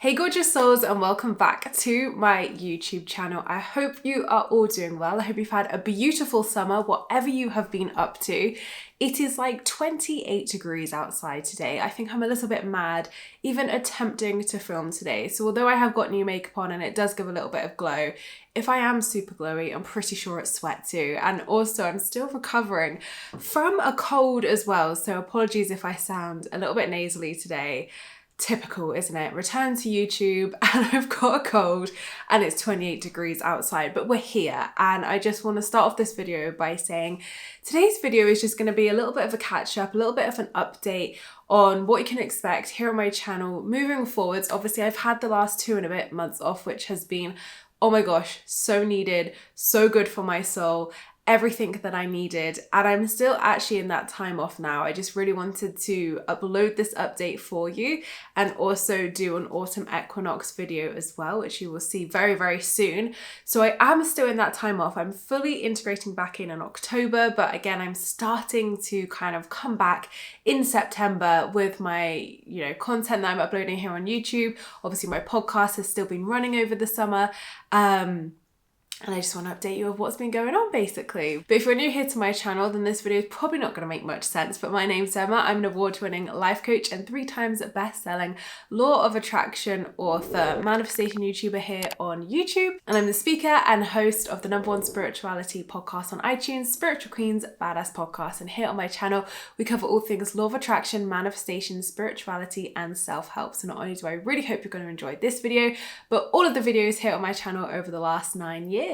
Hey gorgeous souls, and welcome back to my YouTube channel. I hope you are all doing well. I hope you've had a beautiful summer, whatever you have been up to. It is like 28 degrees outside today. I think I'm a little bit mad even attempting to film today. So although I have got new makeup on and it does give a little bit of glow, if I am super glowy, I'm pretty sure it's sweat too. And also I'm still recovering from a cold as well. So apologies if I sound a little bit nasally today. Typical, isn't it? Return to YouTube and I've got a cold and it's 28 degrees outside, but we're here. And I just want to start off this video by saying today's video is just going to be a little bit of a catch up, a little bit of an update on what you can expect here on my channel moving forwards. Obviously, I've had the last 2 and a bit months off, which has been, oh my gosh, so needed, so good for my soul. Everything that I needed, and I'm still actually in that time off now. I just really wanted to upload this update for you and also do an autumn equinox video as well, which you will see very, very soon. So I am still in that time off. I'm fully integrating back in October, but again, I'm starting to kind of come back in September with my, content that I'm uploading here on YouTube. Obviously, my podcast has still been running over the summer. And I just want to update you of what's been going on basically. But if you're new here to my channel, then this video is probably not going to make much sense. But my name's Emma. I'm an award-winning life coach and 3 times best-selling law of attraction author, manifestation YouTuber here on YouTube. And I'm the speaker and host of the #1 spirituality podcast on iTunes, Spiritual Queens Badass Podcast. And here on my channel, we cover all things law of attraction, manifestation, spirituality, and self-help. So not only do I really hope you're going to enjoy this video, but all of the videos here on my channel over the last 9 years.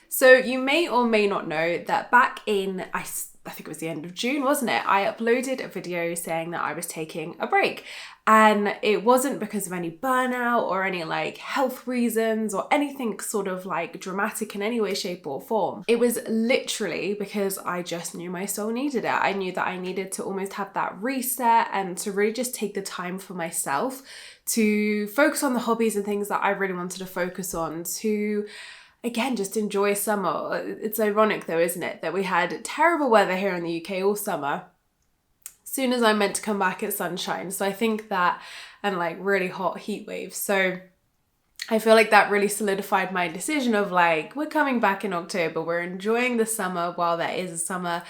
So you may or may not know that back in, I think it was the end of June, wasn't it? I uploaded a video saying that I was taking a break. And it wasn't because of any burnout or any health reasons or anything sort of dramatic in any way, shape or form. It was literally because I just knew my soul needed it. I knew that I needed to almost have that reset and to really just take the time for myself to focus on the hobbies and things that I really wanted to focus on, to again, just enjoy summer. It's ironic though, isn't it, that we had terrible weather here in the UK all summer. As soon as I'm meant to come back, it's sunshine. So I think that, and really hot heat waves. So I feel like that really solidified my decision of we're coming back in October. We're enjoying the summer while there is a summer.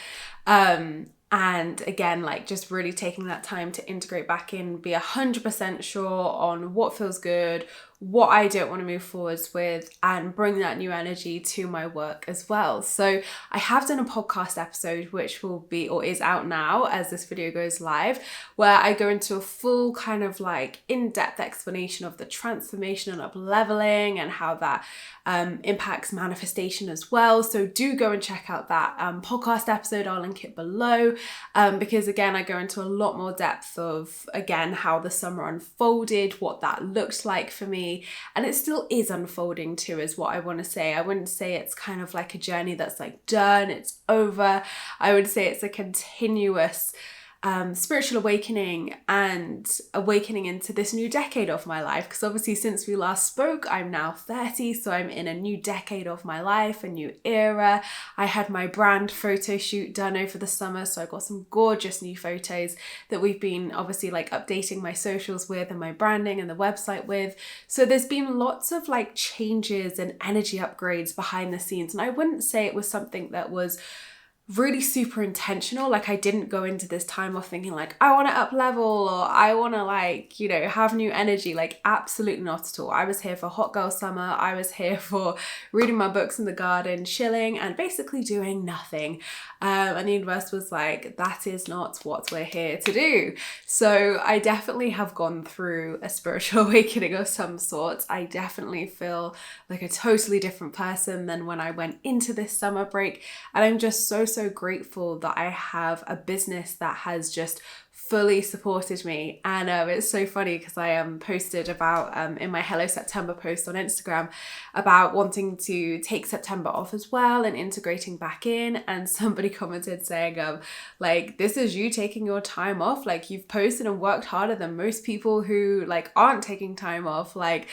And again, just really taking that time to integrate back in, be 100% sure on what feels good, what I don't want to move forwards with, and bring that new energy to my work as well. So I have done a podcast episode, which will be, or is out now as this video goes live, where I go into a full kind of in-depth explanation of the transformation and up-leveling and how that impacts manifestation as well. So do go and check out that podcast episode. I'll link it below because again, I go into a lot more depth of, again, how the summer unfolded, what that looked like for me. And it still is unfolding too, is what I want to say. I wouldn't say it's kind of like a journey that's done, it's over. I would say it's a continuous spiritual awakening and awakening into this new decade of my life. Because obviously since we last spoke, I'm now 30, so I'm in a new decade of my life, a new era. I had my brand photo shoot done over the summer, so I got some gorgeous new photos that we've been obviously updating my socials with and my branding and the website with. So there's been lots of changes and energy upgrades behind the scenes, and I wouldn't say it was something that was really super intentional. I didn't go into this time off thinking I want to up level or I want to have new energy. Absolutely not at all. I was here for hot girl summer. I was here for reading my books in the garden, chilling and basically doing nothing. And the universe was that is not what we're here to do. So I definitely have gone through a spiritual awakening of some sort. I definitely feel like a totally different person than when I went into this summer break. And I'm just so grateful that I have a business that has just fully supported me. And it's so funny because I posted about in my Hello September post on Instagram about wanting to take September off as well and integrating back in, and somebody commented saying this is you taking your time off, you've posted and worked harder than most people who aren't taking time off. It'll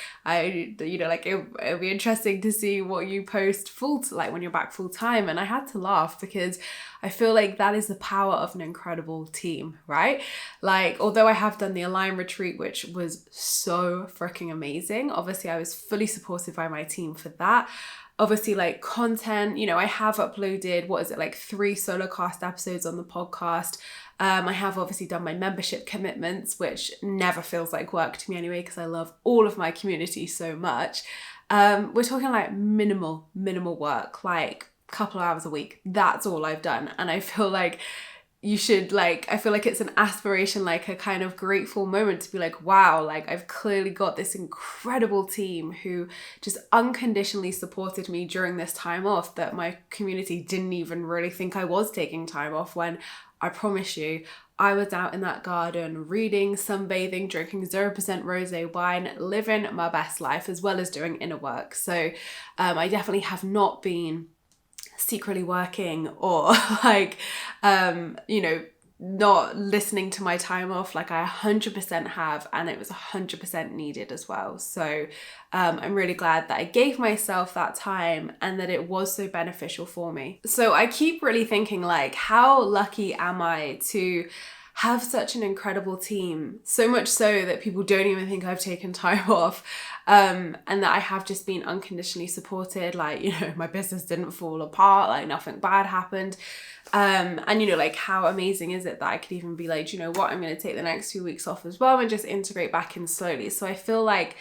be interesting to see what you post when you're back full time. And I had to laugh because I feel like that is the power of an incredible team, right? Like, although I have done the Align retreat, which was so freaking amazing, obviously I was fully supported by my team for that. Obviously, like content, you know, I have uploaded, what is it, like 3 solo cast episodes on the podcast. I have obviously done my membership commitments, which never feels like work to me anyway, because I love all of my community so much. We're talking like minimal work, like a couple of hours a week. That's all I've done. And I feel like you should, like, I feel like it's an aspiration, like a kind of grateful moment to be like, wow, like I've clearly got this incredible team who just unconditionally supported me during this time off that my community didn't even really think I was taking time off, when I promise you, I was out in that garden reading, sunbathing, drinking 0% rosé wine, living my best life, as well as doing inner work. So I definitely have not been secretly working or like, you know, not listening to my time off. Like I 100% have, and it was 100% needed as well. So I'm really glad that I gave myself that time and that it was so beneficial for me. So I keep really thinking, like, how lucky am I to have such an incredible team, so much so that people don't even think I've taken time off, and that I have just been unconditionally supported. Like, you know, my business didn't fall apart, like nothing bad happened. And you know, like how amazing is it that I could even be like, you know what, I'm going to take the next 2 weeks off as well and just integrate back in slowly. So I feel like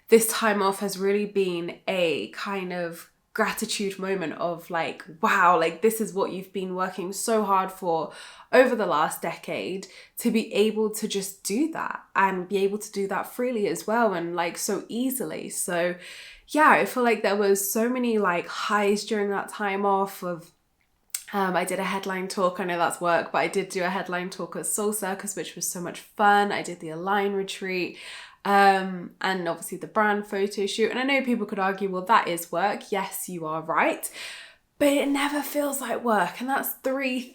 this time off has really been a kind of gratitude moment of like, wow, like this is what you've been working so hard for over the last decade, to be able to just do that and be able to do that freely as well, and like so easily. So yeah, I feel like there was so many like highs during that time off of I did a headline talk. I know that's work, but I did do a headline talk at Soul Circus, which was so much fun. I did the Align retreat, and obviously the brand photo shoot. And I know people could argue, well, that is work. Yes, you are right. But it never feels like work. And that's 3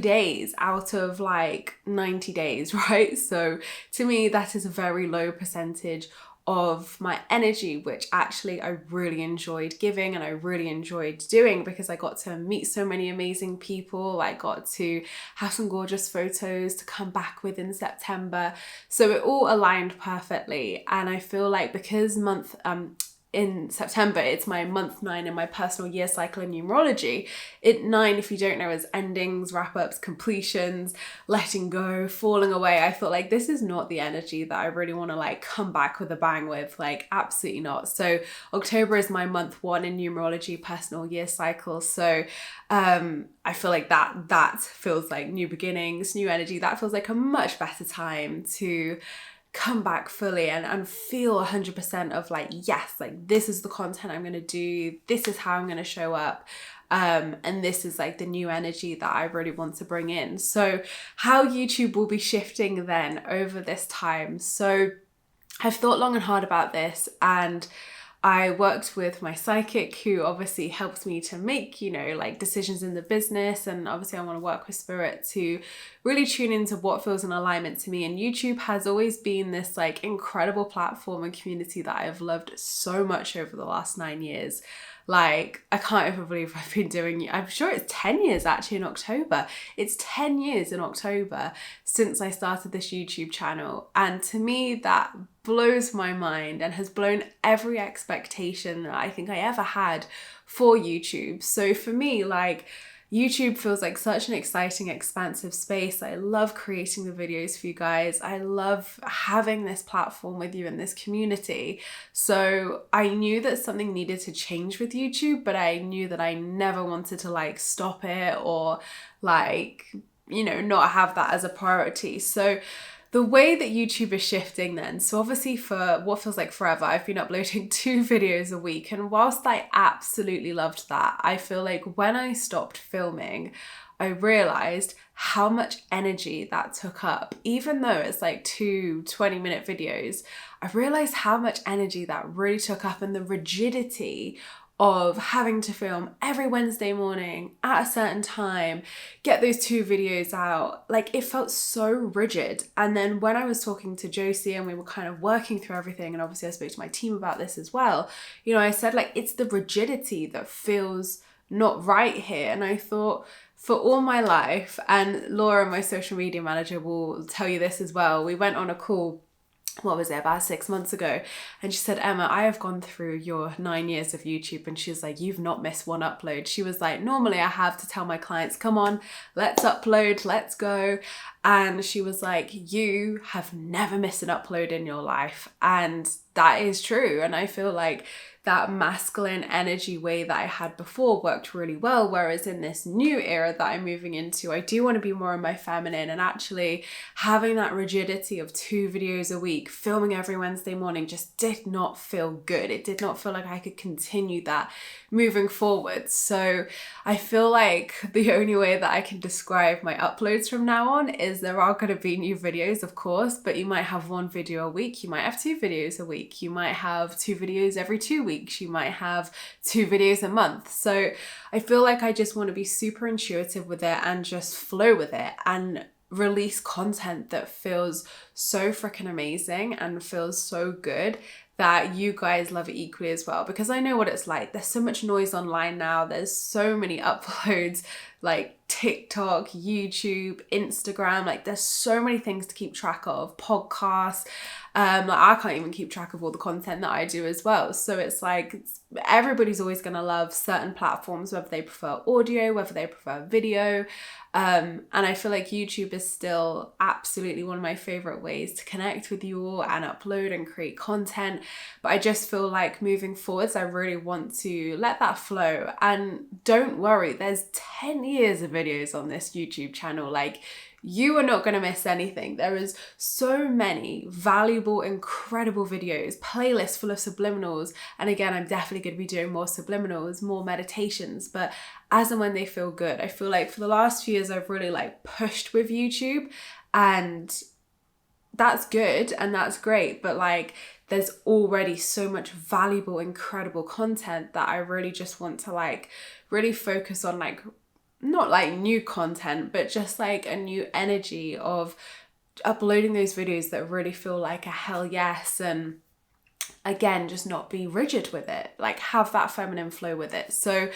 days out of like 90 days, right? So to me, that is a very low percentage of my energy, which actually I really enjoyed giving and I really enjoyed doing, because I got to meet so many amazing people. I got to have some gorgeous photos to come back with in September. So it all aligned perfectly. And I feel like because in September, it's my month 9 in my personal year cycle in numerology. 9, if you don't know, is endings, wrap-ups, completions, letting go, falling away. I thought like, this is not the energy that I really want to like come back with a bang with, like absolutely not. So October is my month 1 in numerology personal year cycle. So I feel like that feels like new beginnings, new energy. That feels like a much better time to come back fully and feel 100% of like, yes, like this is the content I'm going to do, this is how I'm going to show up, and this is like the new energy that I really want to bring in. So how YouTube will be shifting then over this time. So I've thought long and hard about this, and I worked with my psychic, who obviously helps me to make, you know, like decisions in the business. And obviously I want to work with spirit to really tune into what feels in alignment to me. And YouTube has always been this like incredible platform and community that I've loved so much over the last 9 years. Like, I can't even believe I've been doing, I'm sure it's 10 years actually in October. It's 10 years in October since I started this YouTube channel. And to me, that blows my mind and has blown every expectation that I think I ever had for YouTube. So for me, like, YouTube feels like such an exciting, expansive space. I love creating the videos for you guys. I love having this platform with you in this community. So I knew that something needed to change with YouTube, but I knew that I never wanted to like stop it or like, you know, not have that as a priority. So the way that YouTube is shifting then, so obviously for what feels like forever, I've been uploading 2 videos a week. And whilst I absolutely loved that, I feel like when I stopped filming, I realized how much energy that took up. Even though it's like 2 20-minute videos, I realized how much energy that really took up, and the rigidity of having to film every Wednesday morning at a certain time, get those 2 videos out. Like, it felt so rigid. And then when I was talking to Josie and we were kind of working through everything, and obviously I spoke to my team about this as well, you know, I said like, it's the rigidity that feels not right here. And I thought, for all my life, and Laura, my social media manager, will tell you this as well, we went on a call, what was it, about 6 months ago, and she said, Emma, I have gone through your 9 years of YouTube, and she was like, you've not missed one upload. She was like, normally I have to tell my clients, come on, let's upload, let's go. And she was like, you have never missed an upload in your life. And that is true. And I feel like that masculine energy way that I had before worked really well. Whereas in this new era that I'm moving into, I do want to be more in my feminine, and actually having that rigidity of 2 videos a week, filming every Wednesday morning, just did not feel good. It did not feel like I could continue that moving forward. So I feel like the only way that I can describe my uploads from now on is there are going to be new videos, of course, but you might have 1 video a week, you might have 2 videos a week, you might have 2 videos every 2 weeks, you might have 2 videos a month. So I feel like I just want to be super intuitive with it and just flow with it and release content that feels so freaking amazing and feels so good that you guys love it equally as well. Because I know what it's like. There's so much noise online now. There's so many uploads, like TikTok, YouTube, Instagram, like there's so many things to keep track of, podcasts. Like I can't even keep track of all the content that I do as well. So it's like everybody's always going to love certain platforms, whether they prefer audio, whether they prefer video. And I feel like YouTube is still absolutely one of my favorite ways to connect with you all and upload and create content. But I just feel like moving forwards, I really want to let that flow. And don't worry, there's 10 years of videos on this YouTube channel. Like, you are not going to miss anything. There is so many valuable, incredible videos, playlists full of subliminals. And again, I'm definitely going to be doing more subliminals, more meditations, but as and when they feel good. I feel like for the last few years, I've really like pushed with YouTube, and that's good and that's great. But like, there's already so much valuable, incredible content that I really just want to like really focus on, like, not like new content, but just like a new energy of uploading those videos that really feel like a hell yes. And again, just not be rigid with it, like have that feminine flow with it. So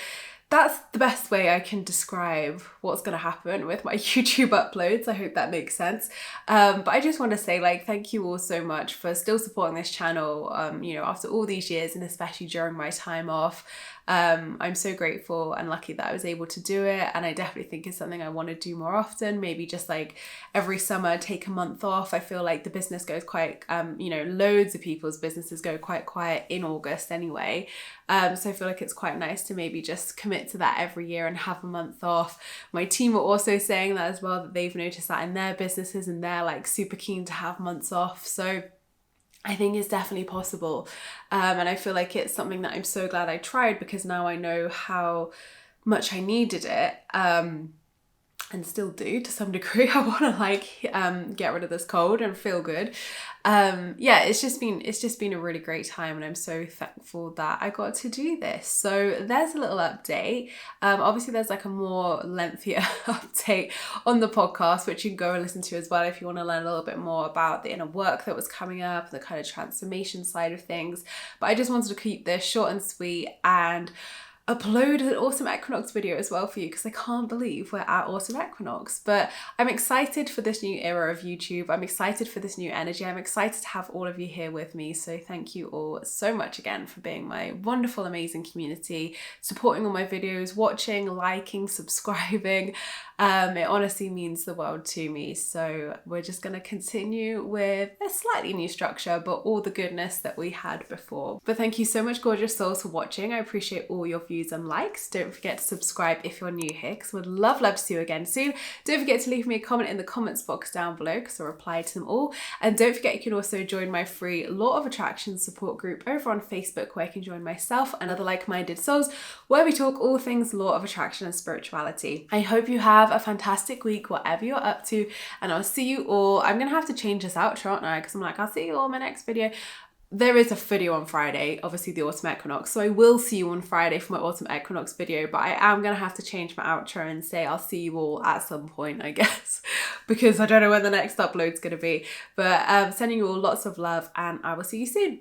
that's the best way I can describe what's going to happen with my YouTube uploads. I hope that makes sense. But I just want to say, like, thank you all so much for still supporting this channel, you know, after all these years, and especially during my time off. I'm so grateful and lucky that I was able to do it, and I definitely think it's something I want to do more often. Maybe just like every summer, take a month off. I feel like the business goes quite, you know, loads of people's businesses go quite quiet in August anyway. So I feel like it's quite nice to maybe just commit to that every year and have a month off. My team are also saying that as well, that they've noticed that in their businesses, and they're like super keen to have months off. So I think it's definitely possible. And I feel like it's something that I'm so glad I tried, because now I know how much I needed it. And still do to some degree. I want to like get rid of this cold and feel good. Yeah, it's just been a really great time, and I'm so thankful that I got to do this. So there's a little update. Obviously there's like a more lengthier update on the podcast, which you can go and listen to as well if you want to learn a little bit more about the inner work that was coming up, the kind of transformation side of things. But I just wanted to keep this short and sweet and upload an autumn equinox video as well for you, because I can't believe we're at autumn equinox. But I'm excited for this new era of YouTube. I'm excited for this new energy. I'm excited to have all of you here with me. So thank you all so much again for being my wonderful, amazing community, supporting all my videos, watching, liking, subscribing. It honestly means the world to me. So we're just going to continue with a slightly new structure, but all the goodness that we had before. But thank you so much, gorgeous souls, for watching. I appreciate all your views and likes. Don't forget to subscribe if you're new here, because we'd love to see you again soon. Don't forget to leave me a comment in the comments box down below, because I'll reply to them all. And don't forget, you can also join my free Law of Attraction support group over on Facebook, where you can join myself and other like-minded souls, where we talk all things Law of Attraction and spirituality. I hope you have a fantastic week, whatever you're up to, and I'll see you all. I'm gonna have to change this outro, aren't I? Because I'm like, I'll see you all in my next video. There is a video on Friday, obviously the autumn equinox, so I will see you on Friday for my autumn equinox video, but I am gonna have to change my outro and say I'll see you all at some point, I guess, because I don't know when the next upload's gonna be. But sending you all lots of love, and I will see you soon.